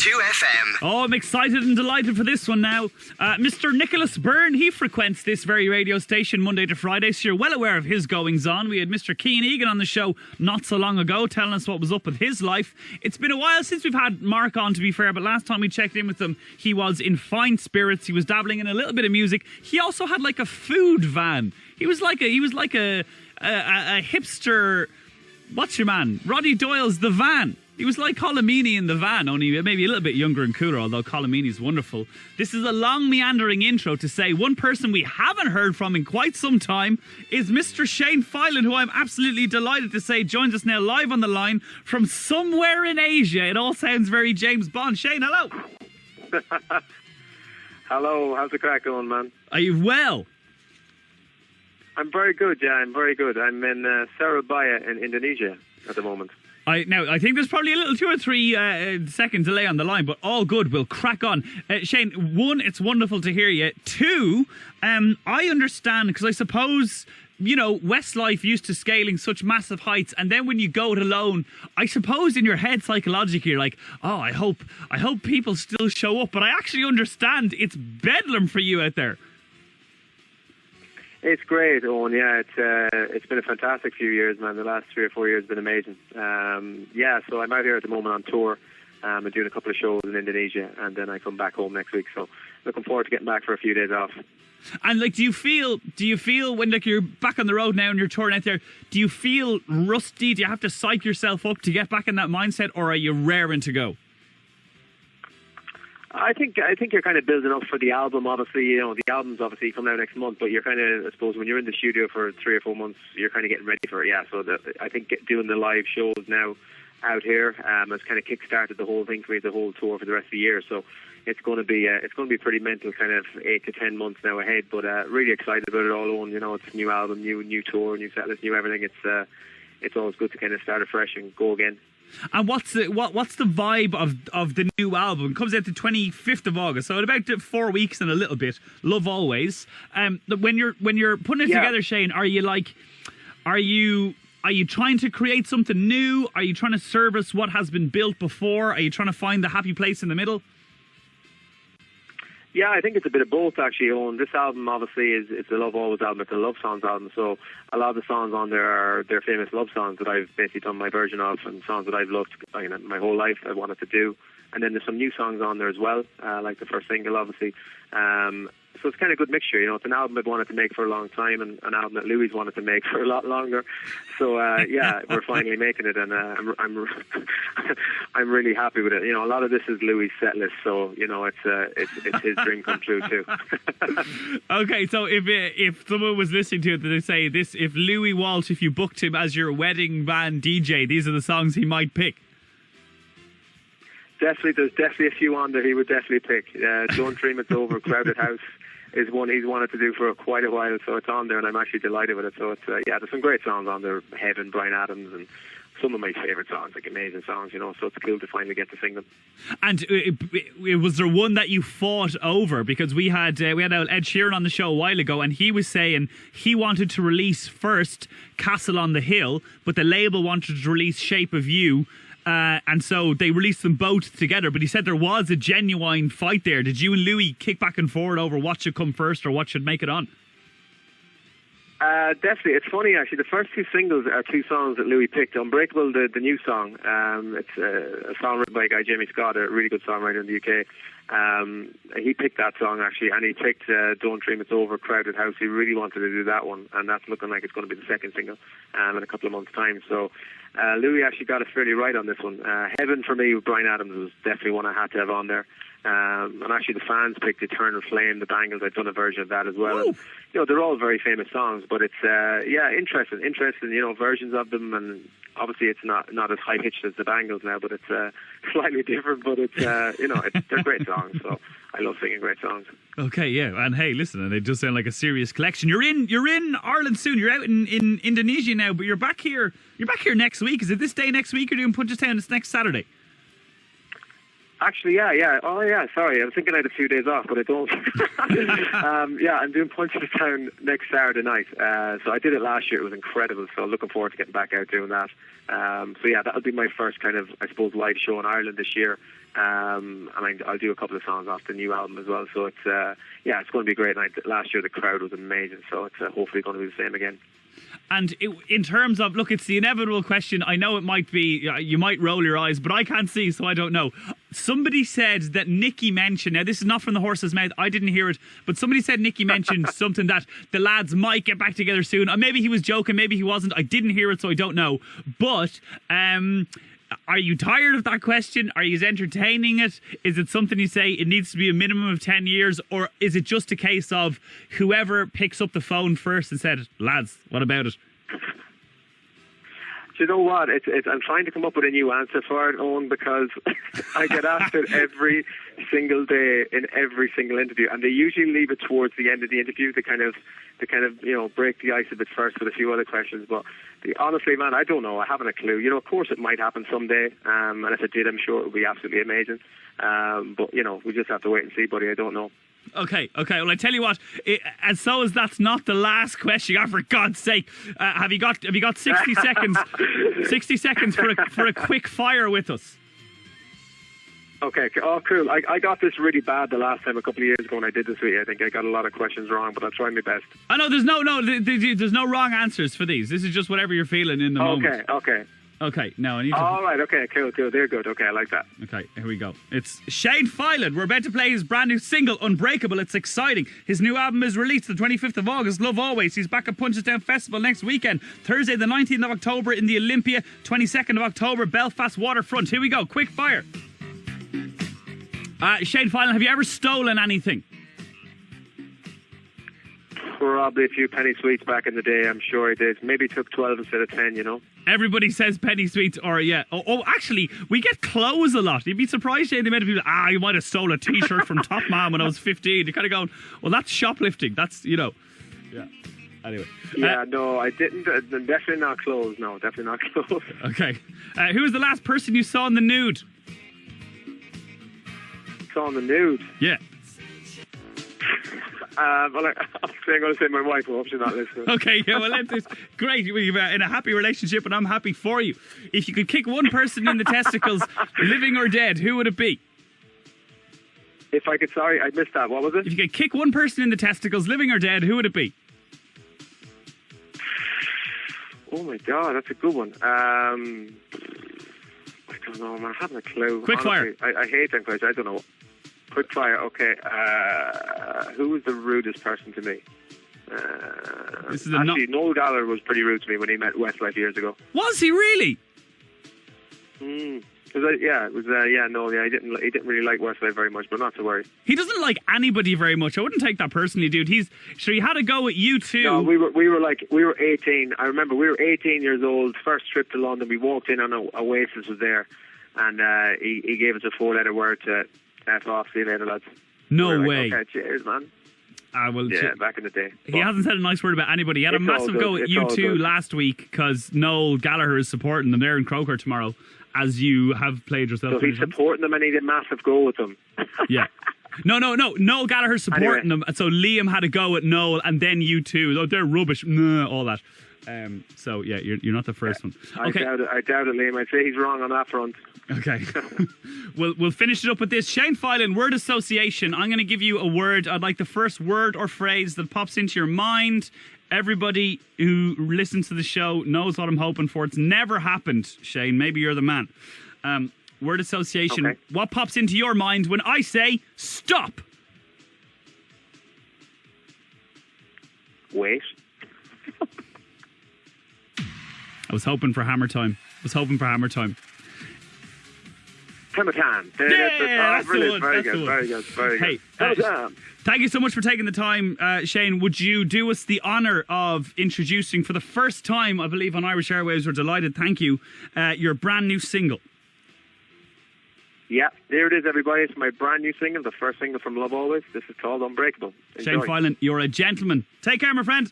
2FM. Oh, I'm excited and delighted for this one now. Mr. Nicholas Byrne, he frequents this very radio station Monday to Friday, so you're well aware of his goings-on. We had Mr. Eoghan on the show not so long ago telling us what was up with his life. It's been a while since we've had Mark on, to be fair, but last time we checked in with him, he was in fine spirits. He was dabbling in a little bit of music. He also had like a food van. He was like a hipster... What's your man? Roddy Doyle's The Van. He was like Colomini in The Van, only maybe a little bit younger and cooler, although Colomini's wonderful. This is a long meandering intro to say one person we haven't heard from in quite some time is Mr. Shane Filan, who I'm absolutely delighted to say joins us now live on the line from somewhere in Asia. It all sounds very James Bond. Shane, hello. Hello, how's the crack going, man? Are you well? I'm very good, yeah, I'm very good. I'm in Surabaya in Indonesia at the moment. I think there's probably a little 2 or 3 second delay on the line, but all good. We'll crack on. Shane, 1, it's wonderful to hear you. 2, I understand, because I suppose, you know, Westlife used to scaling such massive heights, and then when you go it alone, I suppose in your head psychologically you're like, oh, I hope people still show up. But I actually understand it's bedlam for you out there. It's great, Eoghan. Yeah, it's been a fantastic few years, man. The last 3 or 4 years have been amazing. So I'm out here at the moment on tour. I'm doing a couple of shows in Indonesia, and then I come back home next week. So looking forward to getting back for a few days off. And like, do you feel when like you're back on the road now and you're touring out there, do you feel rusty? Do you have to psych yourself up to get back in that mindset, or are you raring to go? I think you're kind of building up for the album. Obviously, you know, the album's obviously coming out next month, but you're kind of, I suppose, when you're in the studio for 3 or 4 months, you're kind of getting ready for it. Yeah, so I think doing the live shows now out here has kind of kick-started the whole thing for me, the whole tour for the rest of the year. So it's going to be pretty mental, kind of 8 to 10 months now ahead. But really excited about it all. On, you know, it's a new album, new tour, new setlist, new everything. It's always good to kind of start afresh and go again. And what's the vibe of the new album? It comes out the 25th of August, so in about 4 weeks and a little bit. Love Always. When you're putting it together, Shane, are you trying to create something new? Are you trying to service what has been built before? Are you trying to find the happy place in the middle? Yeah, I think it's a bit of both, actually, Eoghan. This album, obviously, it's a Love Always album. It's a love songs album, so a lot of the songs on there are their famous love songs that I've basically done my version of, and songs that I've loved my whole life I wanted to do. And then there's some new songs on there as well, like the first single, obviously. So it's kind of a good mixture, you know. It's an album I've wanted to make for a long time, and an album that Louis wanted to make for a lot longer. So yeah, we're finally making it, and I'm I'm really happy with it. You know, a lot of this is Louis' set list, so you know it's his dream come true too. Okay, so if someone was listening to it, they say this: if Louis Walsh, if you booked him as your wedding band DJ, these are the songs he might pick. Definitely, there's definitely a few on there he would definitely pick. Don't Dream It's Over, Crowded House is one he's wanted to do for quite a while, so it's on there, and I'm actually delighted with it. So it's there's some great songs on there, Heaven, Bryan Adams, and some of my favourite songs, like amazing songs, you know, so it's cool to finally get to sing them. And was there one that you fought over? Because we had Ed Sheeran on the show a while ago, and he was saying he wanted to release first Castle on the Hill, but the label wanted to release Shape of You. And so they released them both together, but he said there was a genuine fight there. Did you and Louis kick back and forward over what should come first or what should make it on? Definitely. It's funny, actually. The first 2 singles are 2 songs that Louis picked. Unbreakable, the new song. It's a song written by a guy, Jamie Scott, a really good songwriter in the UK. He picked that song, actually, and he picked Don't Dream It's Over, Crowded House. He really wanted to do that one, and that's looking like it's going to be the second single in a couple of months' time. So Louis actually got it fairly right on this one. Heaven, for me, with Bryan Adams, was definitely one I had to have on there. And actually the fans picked Eternal Flame, the Bangles. I've done a version of that as well. And, you know, they're all very famous songs, but it's interesting, you know, versions of them. And obviously it's not as high pitched as the Bangles now, but it's slightly different. But it's you know, they're great songs. So I love singing great songs. Okay, yeah, and hey, listen, and they just sound like a serious collection. You're in Ireland soon. You're out in Indonesia now, but you're back here. You're back here next week. Is it this day next week? You're doing Punchestown this next Saturday? Actually, yeah. Oh, yeah, sorry. I was thinking I had a few days off, but I don't. Yeah, I'm doing Punch This Town next Saturday night. So I did it last year. It was incredible. So looking forward to getting back out doing that. So yeah, that'll be my first kind of, I suppose, live show in Ireland this year. And I'll do a couple of songs off the new album as well. So it's it's going to be a great night. Last year the crowd was amazing. So it's hopefully going to be the same again. And in terms of, look, it's the inevitable question. I know it might be, you might roll your eyes, but I can't see, so I don't know. Somebody said that Nicky mentioned, now this is not from the horse's mouth, I didn't hear it, but somebody said Nicky mentioned something that the lads might get back together soon. Maybe he was joking, maybe he wasn't. I didn't hear it, so I don't know. But are you tired of that question? Are you entertaining it? Is it something you say it needs to be a minimum of 10 years? Or is it just a case of whoever picks up the phone first and said, lads, what about it? Do you know what? I'm trying to come up with a new answer for it, Eoghan, because I get asked it every single day in every single interview, and they usually leave it towards the end of the interview to kind of break the ice a bit first with a few other questions. But honestly, man, I don't know. I haven't a clue. Of course, it might happen someday, and if it did, I'm sure it would be absolutely amazing. But we just have to wait and see, buddy. I don't know. Okay. Well, I tell you what, and so as that's not the last question. For God's sake, have you got 60 seconds? 60 seconds for a quick fire with us. Okay. Oh, cool. I got this really bad the last time a couple of years ago when I did this with you. I think I got a lot of questions wrong, but I'll try my best. I know there's no wrong answers for these. This is just whatever you're feeling in the moment. Okay, now I need to... All right, okay, cool. They're good. Okay, I like that. Okay, here we go. It's Shane Filan. We're about to play his brand new single, Unbreakable. It's exciting. His new album is released the 25th of August, Love Always. He's back at Punch This Town Festival next weekend. Thursday the 19th of October in the Olympia. 22nd of October, Belfast Waterfront. Here we go, quick fire. Shane Filan, have you ever stolen anything? Probably a few penny sweets back in the day, I'm sure I did. Maybe took 12 instead of 10, Everybody says penny sweets, or yeah. Oh, actually, we get clothes a lot. You'd be surprised, Shane, the amount of people, you might have stole a t-shirt from Top Man when I was 15. You're kind of going, well, that's shoplifting. That's, Yeah. Anyway. Yeah, no, I didn't. Definitely not clothes. No, definitely not clothes. Okay. Who was the last person you saw in the nude? Saw in the nude? Yeah. Well, I'm going to say my wife. I hope she's not listening. Okay, yeah, well, it's great. You're in a happy relationship, and I'm happy for you. If you could kick one person in the testicles, living or dead, who would it be? If I could, sorry, I missed that. What was it? If you could kick one person in the testicles, living or dead, who would it be? Oh my God, that's a good one. I don't know, man. I haven't a clue. Quick fire. I hate them questions. I don't know. Quick fire, okay. Who was the rudest person to me? Actually, Noel Gallagher was pretty rude to me when he met Westlife years ago. Was he really? He didn't really like Westlife very much, but not to worry. He doesn't like anybody very much. I wouldn't take that personally, dude. He had a go at you too. No, we were 18. I remember we were 18 years old. First trip to London. We walked in on Oasis was there, and he gave us a 4-letter word to F off. See you later, lads. No we way. Okay, cheers, man. Back in the day. He hasn't said a nice word about anybody. He had a massive go at you two last week because Noel Gallagher is supporting them there in Croker tomorrow, as you have played yourself. So he's supporting them and he did a massive go with them. Yeah. No. Noel Gallagher's supporting them. So Liam had a go at Noel and then you two. Oh, they're rubbish. All that. So yeah, you're not the first one. Okay. I doubt it, Liam. I'd say he's wrong on that front. Okay. We'll finish it up with this. Shane Filan, word association. I'm going to give you a word. I'd like the first word or phrase that pops into your mind. Everybody who listens to the show knows what I'm hoping for. It's never happened, Shane. Maybe you're the man. Word association. Okay. What pops into your mind when I say stop? Wait. I was hoping for hammer time. Hammer time. That's the one. Very good. Hey, thank you so much for taking the time, Shane. Would you do us the honour of introducing for the first time, I believe, on Irish Airwaves? We're delighted. Thank you. Your brand new single. Yeah, there it is, everybody. It's my brand new single, the first single from Love Always. This is called Unbreakable. Enjoy. Shane Filan, you're a gentleman. Take care, my friend.